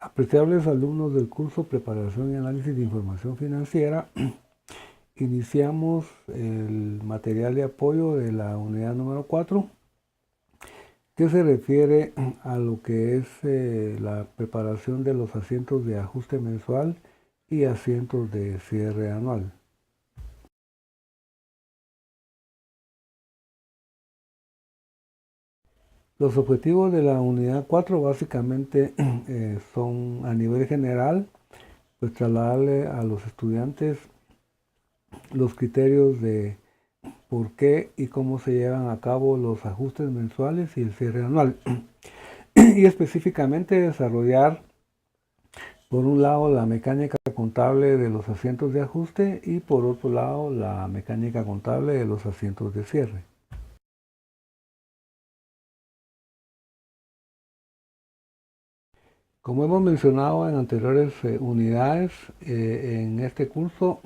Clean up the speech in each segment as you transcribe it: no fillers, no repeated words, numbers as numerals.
Apreciables alumnos del curso Preparación y Análisis de Información Financiera, iniciamos el material de apoyo de la unidad número 4, que se refiere a lo que es la preparación de los asientos de ajuste mensual y asientos de cierre anual. Los objetivos de la unidad 4 básicamente son a nivel general, pues trasladarle a los estudiantes los criterios de por qué y cómo se llevan a cabo los ajustes mensuales y el cierre anual. Y específicamente desarrollar, por un lado, la mecánica contable de los asientos de ajuste y por otro lado, la mecánica contable de los asientos de cierre. Como hemos mencionado en anteriores unidades, en este curso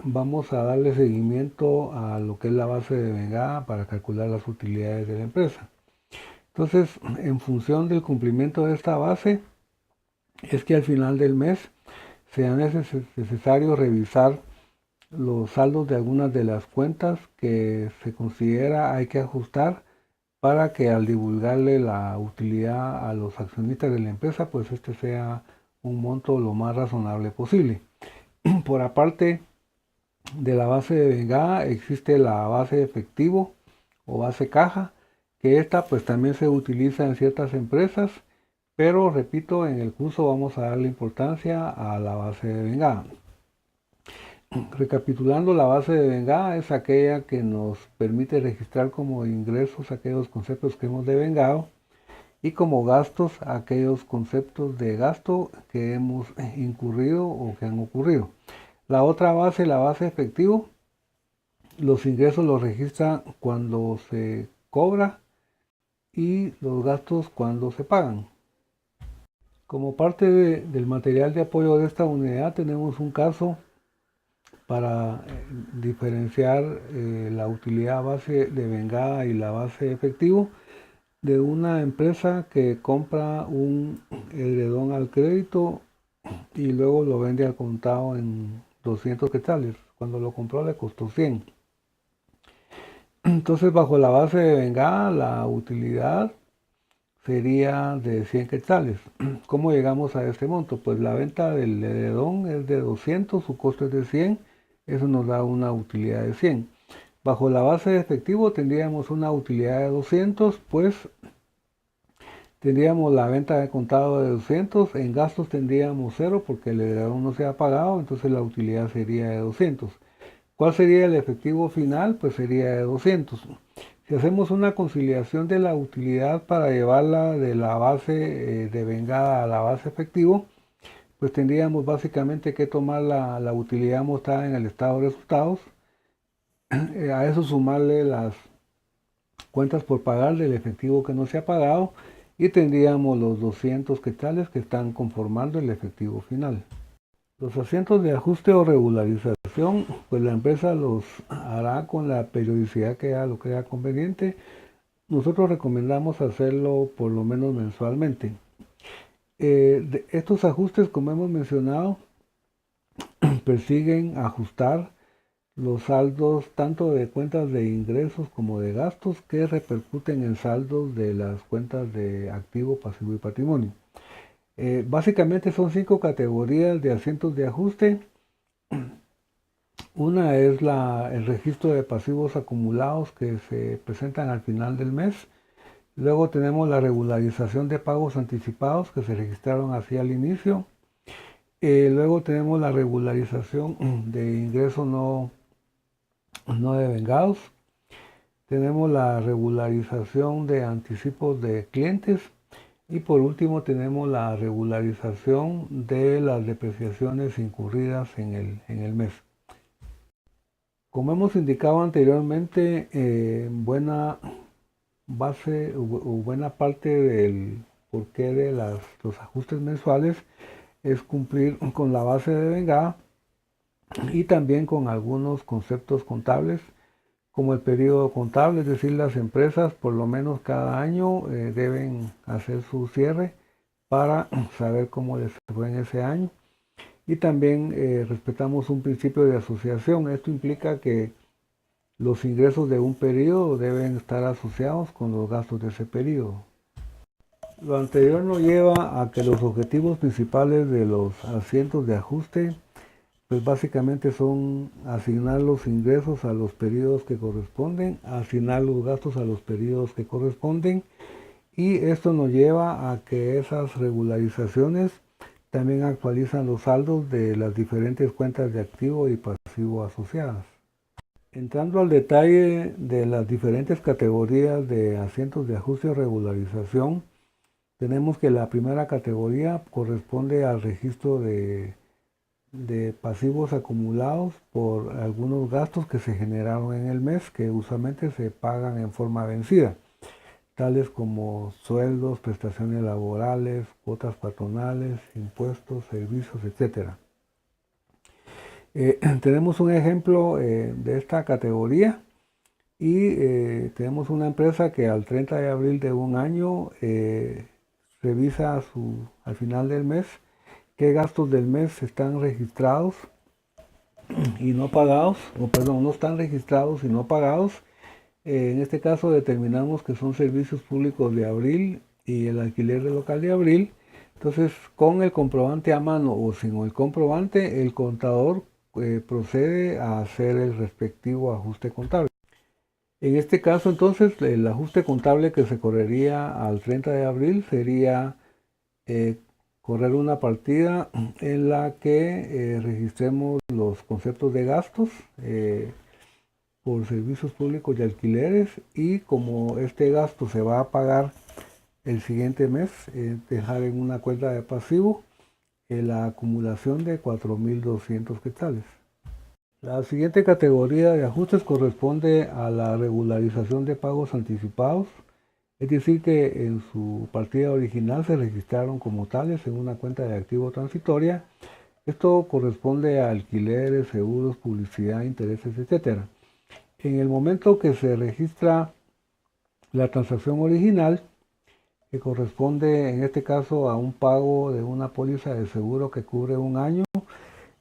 vamos a darle seguimiento a lo que es la base de vengada para calcular las utilidades de la empresa. Entonces, en función del cumplimiento de esta base, es que al final del mes sea necesario revisar los saldos de algunas de las cuentas que se considera hay que ajustar para que al divulgarle la utilidad a los accionistas de la empresa, pues este sea un monto lo más razonable posible. Por aparte de la base de vengada existe la base de efectivo o base caja, que esta pues también se utiliza en ciertas empresas, pero repito, en el curso vamos a darle importancia a la base de vengada. Recapitulando, la base de vengada es aquella que nos permite registrar como ingresos aquellos conceptos que hemos devengado y como gastos aquellos conceptos de gasto que hemos incurrido o que han ocurrido. La otra base, la base efectivo, los ingresos los registra cuando se cobra y los gastos cuando se pagan. Como parte del material de apoyo de esta unidad tenemos un caso para diferenciar la utilidad base de vengada y la base efectivo de una empresa que compra un edredón al crédito y luego lo vende al contado en 200 quetzales. Cuando lo compró le costó 100. Entonces, bajo la base de vengada, la utilidad sería de 100 quetzales. ¿Cómo llegamos a este monto? Pues la venta del edredón es de 200, su costo es de 100, eso nos da una utilidad de 100. Bajo la base de efectivo tendríamos una utilidad de 200, pues tendríamos la venta de contado de 200, en gastos tendríamos 0 porque el edredón no se ha pagado, entonces la utilidad sería de 200. ¿Cuál sería el efectivo final? Pues sería de 200. Si hacemos una conciliación de la utilidad para llevarla de la base de vengada a la base efectivo, pues tendríamos básicamente que tomar la utilidad mostrada en el estado de resultados, a eso sumarle las cuentas por pagar del efectivo que no se ha pagado y tendríamos los 200 quetzales que están conformando el efectivo final. Los asientos de ajuste o regularización, pues la empresa los hará con la periodicidad que ella lo crea conveniente. Nosotros recomendamos hacerlo por lo menos mensualmente. Estos ajustes, como hemos mencionado, persiguen ajustar los saldos tanto de cuentas de ingresos como de gastos que repercuten en saldos de las cuentas de activo, pasivo y patrimonio. Básicamente son 5 categorías de asientos de ajuste. Una es el registro de pasivos acumulados que se presentan al final del mes. Luego tenemos la regularización de pagos anticipados que se registraron hacia el inicio. Luego tenemos la regularización de ingresos no devengados. Tenemos la regularización de anticipos de clientes. Y por último tenemos la regularización de las depreciaciones incurridas en el mes. Como hemos indicado anteriormente, buena base o buena parte del porqué de los ajustes mensuales es cumplir con la base de vengada y también con algunos conceptos contables como el periodo contable, es decir, las empresas por lo menos cada año deben hacer su cierre para saber cómo les fue en ese año. Y también respetamos un principio de asociación. Esto implica que los ingresos de un periodo deben estar asociados con los gastos de ese periodo. Lo anterior nos lleva a que los objetivos principales de los asientos de ajuste, pues básicamente son asignar los ingresos a los periodos que corresponden, asignar los gastos a los periodos que corresponden, y esto nos lleva a que esas regularizaciones también actualizan los saldos de las diferentes cuentas de activo y pasivo asociadas. Entrando al detalle de las diferentes categorías de asientos de ajuste o regularización, tenemos que la primera categoría corresponde al registro de pasivos acumulados por algunos gastos que se generaron en el mes, que usualmente se pagan en forma vencida, tales como sueldos, prestaciones laborales, cuotas patronales, impuestos, servicios, etc. Tenemos un ejemplo de esta categoría y tenemos una empresa que al 30 de abril de un año revisa al final del mes qué gastos del mes están registrados y no pagados, o perdón, no están registrados y no pagados. En este caso determinamos que son servicios públicos de abril y el alquiler del local de abril. Entonces, con el comprobante a mano o sin el comprobante, el contador procede a hacer el respectivo ajuste contable. En este caso, entonces, el ajuste contable que se correría al 30 de abril sería correr una partida en la que registremos los conceptos de gastos por servicios públicos y alquileres, y como este gasto se va a pagar el siguiente mes, dejar en una cuenta de pasivo la acumulación de 4.200 quetzales. La siguiente categoría de ajustes corresponde a la regularización de pagos anticipados, es decir que en su partida original se registraron como tales en una cuenta de activo transitoria. Esto corresponde a alquileres, seguros, publicidad, intereses, etc. En el momento que se registra la transacción original, que corresponde en este caso a un pago de una póliza de seguro que cubre un año,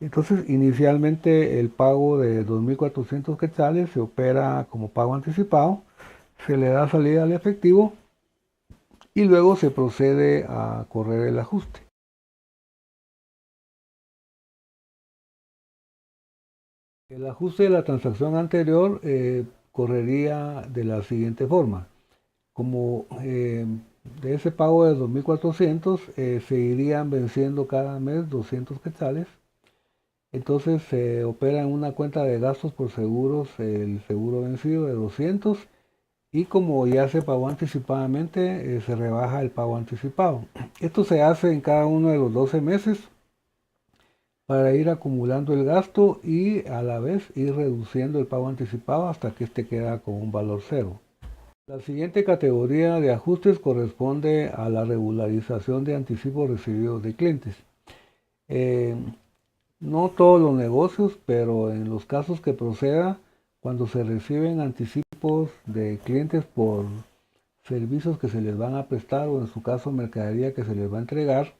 entonces inicialmente el pago de 2.400 quetzales se opera como pago anticipado, se le da salida al efectivo y luego se procede a correr el ajuste. El ajuste de la transacción anterior correría de la siguiente forma. Como de ese pago de 2.400 se irían venciendo cada mes 200 quetzales, entonces se opera en una cuenta de gastos por seguros el seguro vencido de 200, y como ya se pagó anticipadamente, se rebaja el pago anticipado. Esto se hace en cada uno de los 12 meses para ir acumulando el gasto y a la vez ir reduciendo el pago anticipado hasta que este queda con un valor cero. La siguiente categoría de ajustes corresponde a la regularización de anticipos recibidos de clientes. No todos los negocios, pero en los casos que proceda, cuando se reciben anticipos de clientes por servicios que se les van a prestar o en su caso mercadería que se les va a entregar,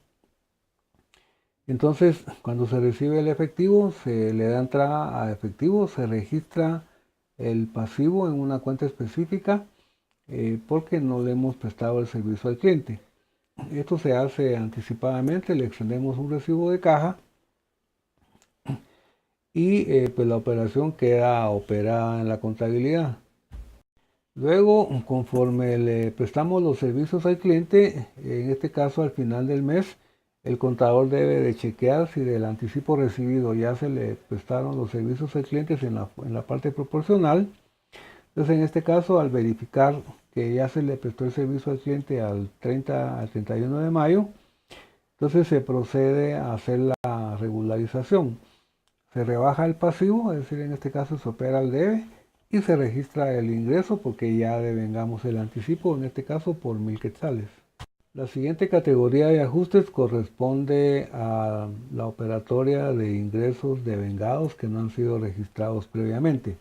entonces cuando se recibe el efectivo, se le da entrada a efectivo, se registra el pasivo en una cuenta específica porque no le hemos prestado el servicio al cliente. Esto se hace anticipadamente, le extendemos un recibo de caja y pues la operación queda operada en la contabilidad. Luego, conforme le prestamos los servicios al cliente, en este caso al final del mes, el contador debe de chequear si del anticipo recibido ya se le prestaron los servicios al cliente en la parte proporcional. Entonces, en este caso, al verificar que ya se le prestó el servicio al cliente al 31 de mayo, entonces se procede a hacer la regularización. Se rebaja el pasivo, es decir, en este caso se opera el debe y se registra el ingreso porque ya devengamos el anticipo, en este caso por 1.000 quetzales. La siguiente categoría de ajustes corresponde a la operatoria de ingresos devengados que no han sido registrados previamente.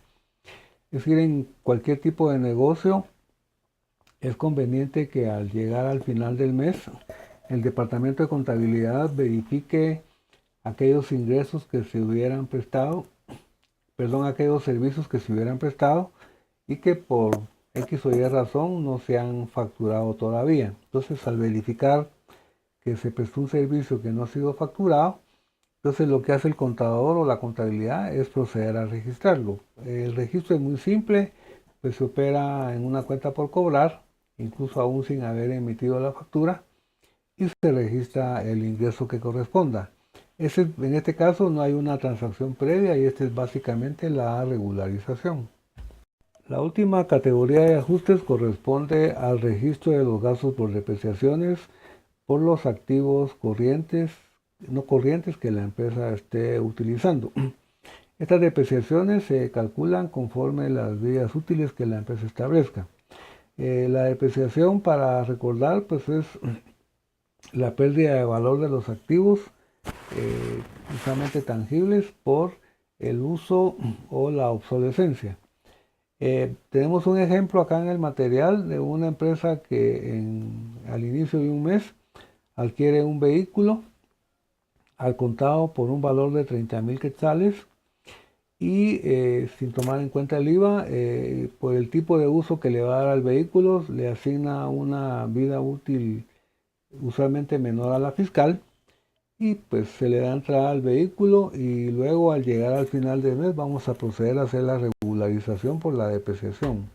Es decir, en cualquier tipo de negocio es conveniente que al llegar al final del mes el departamento de contabilidad verifique aquellos ingresos que se hubieran prestado, perdón, aquellos servicios que se hubieran prestado y que por X o Y razón no se han facturado todavía. Entonces, al verificar que se prestó un servicio que no ha sido facturado, entonces lo que hace el contador o la contabilidad es proceder a registrarlo. El registro es muy simple, pues se opera en una cuenta por cobrar, incluso aún sin haber emitido la factura, y se registra el ingreso que corresponda. En este caso no hay una transacción previa y esta es básicamente la regularización. La última categoría de ajustes corresponde al registro de los gastos por depreciaciones por los activos corrientes, no corrientes que la empresa esté utilizando. Estas depreciaciones se calculan conforme las vidas útiles que la empresa establezca. La depreciación, para recordar, pues es la pérdida de valor de los activos usualmente tangibles por el uso o la obsolescencia. Tenemos un ejemplo acá en el material de una empresa que al inicio de un mes adquiere un vehículo al contado por un valor de 30,000 quetzales y sin tomar en cuenta el IVA, por el tipo de uso que le va a dar al vehículo, le asigna una vida útil usualmente menor a la fiscal y pues se le da entrada al vehículo y luego al llegar al final del mes vamos a proceder a hacer la regularización por la depreciación.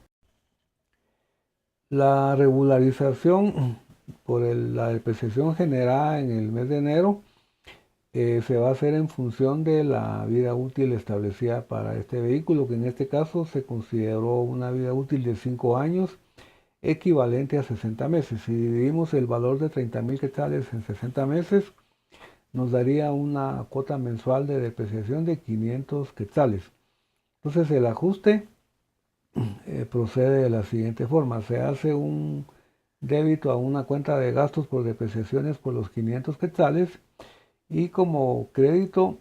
La regularización por la depreciación generada en el mes de enero se va a hacer en función de la vida útil establecida para este vehículo, que en este caso se consideró una vida útil de 5 años, equivalente a 60 meses. Si dividimos el valor de 30,000 quetzales en 60 meses, nos daría una cuota mensual de depreciación de 500 quetzales. Entonces el ajuste procede de la siguiente forma. Se hace un débito a una cuenta de gastos por depreciaciones por los 500 quetzales y como crédito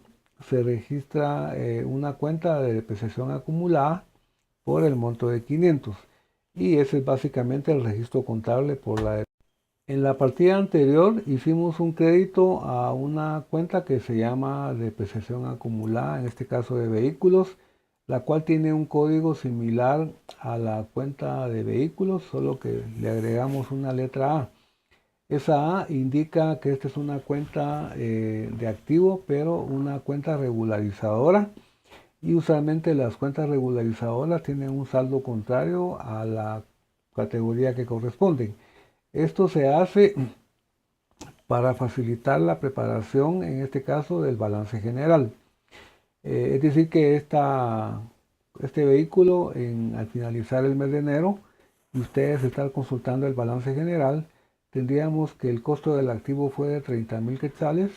se registra una cuenta de depreciación acumulada por el monto de 500 y ese es básicamente el registro contable por la. En la partida anterior hicimos un crédito a una cuenta que se llama depreciación acumulada, en este caso de vehículos, la cual tiene un código similar a la cuenta de vehículos, solo que le agregamos una letra A. Esa A indica que esta es una cuenta de activo, pero una cuenta regularizadora. Y usualmente las cuentas regularizadoras tienen un saldo contrario a la categoría que corresponden. Esto se hace para facilitar la preparación, en este caso, del balance general. Es decir, que este vehículo, al finalizar el mes de enero, y ustedes están consultando el balance general, tendríamos que el costo del activo fue de 30,000 quetzales,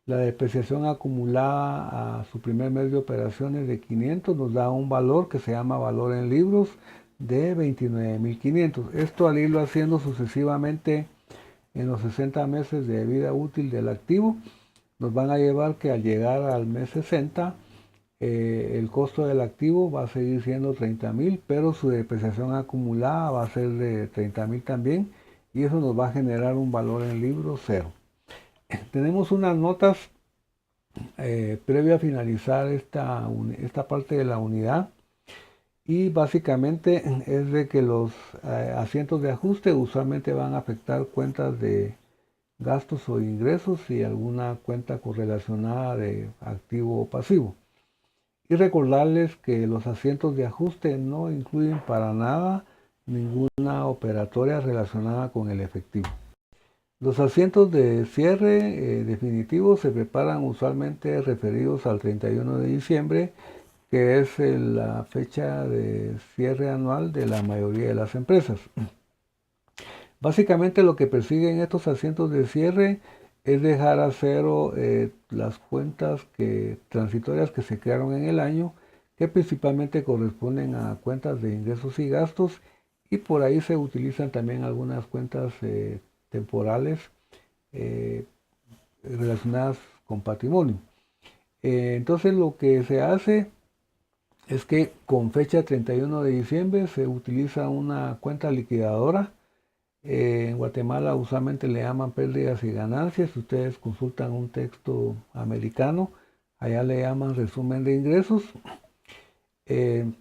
la depreciación acumulada a su primer mes de operaciones de 500 nos da un valor que se llama valor en libros de 29,500. Esto al irlo haciendo sucesivamente en los 60 meses de vida útil del activo, nos van a llevar que al llegar al mes 60, el costo del activo va a seguir siendo 30,000, pero su depreciación acumulada va a ser de 30,000 también, y eso nos va a generar un valor en libros cero. Tenemos unas notas previo a finalizar esta parte de la unidad, y básicamente es de que los asientos de ajuste usualmente van a afectar cuentas de gastos o ingresos y alguna cuenta correlacionada de activo o pasivo. Y recordarles que los asientos de ajuste no incluyen para nada ninguna operatoria relacionada con el efectivo. Los asientos de cierre definitivo se preparan usualmente referidos al 31 de diciembre, que es la fecha de cierre anual de la mayoría de las empresas. Básicamente lo que persiguen estos asientos de cierre es dejar a cero las cuentas transitorias que se crearon en el año, que principalmente corresponden a cuentas de ingresos y gastos, y por ahí se utilizan también algunas cuentas temporales relacionadas con patrimonio. Entonces lo que se hace es que con fecha 31 de diciembre se utiliza una cuenta liquidadora En Guatemala usualmente le llaman pérdidas y ganancias. Si ustedes consultan un texto americano, allá le llaman resumen de ingresos. Eh,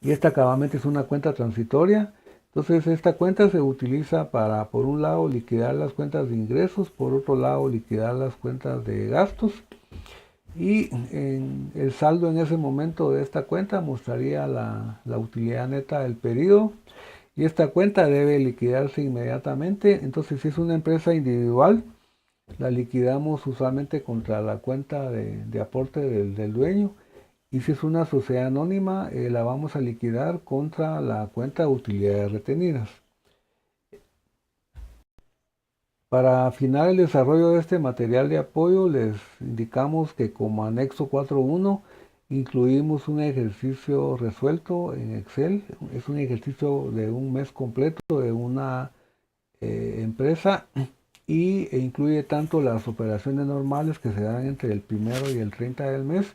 y esta cabalmente es una cuenta transitoria. Entonces esta cuenta se utiliza para, por un lado, liquidar las cuentas de ingresos, por otro lado, liquidar las cuentas de gastos. Y el saldo en ese momento de esta cuenta mostraría la utilidad neta del periodo. Y esta cuenta debe liquidarse inmediatamente. Entonces, si es una empresa individual, la liquidamos usualmente contra la cuenta de aporte del dueño. Y si es una sociedad anónima, la vamos a liquidar contra la cuenta de utilidades retenidas. Para afinar el desarrollo de este material de apoyo, les indicamos que como anexo 4.1 incluimos un ejercicio resuelto en Excel. Es un ejercicio de un mes completo de una empresa e incluye tanto las operaciones normales que se dan entre el 1 y el 30 del mes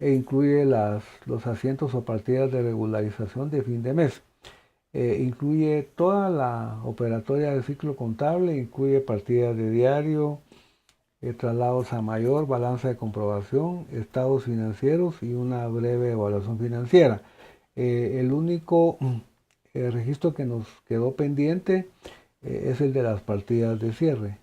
e incluye los asientos o partidas de regularización de fin de mes. Incluye toda la operatoria del ciclo contable, incluye partidas de diario, traslados a mayor, balanza de comprobación, estados financieros y una breve evaluación financiera. El único registro que nos quedó pendiente es el de las partidas de cierre.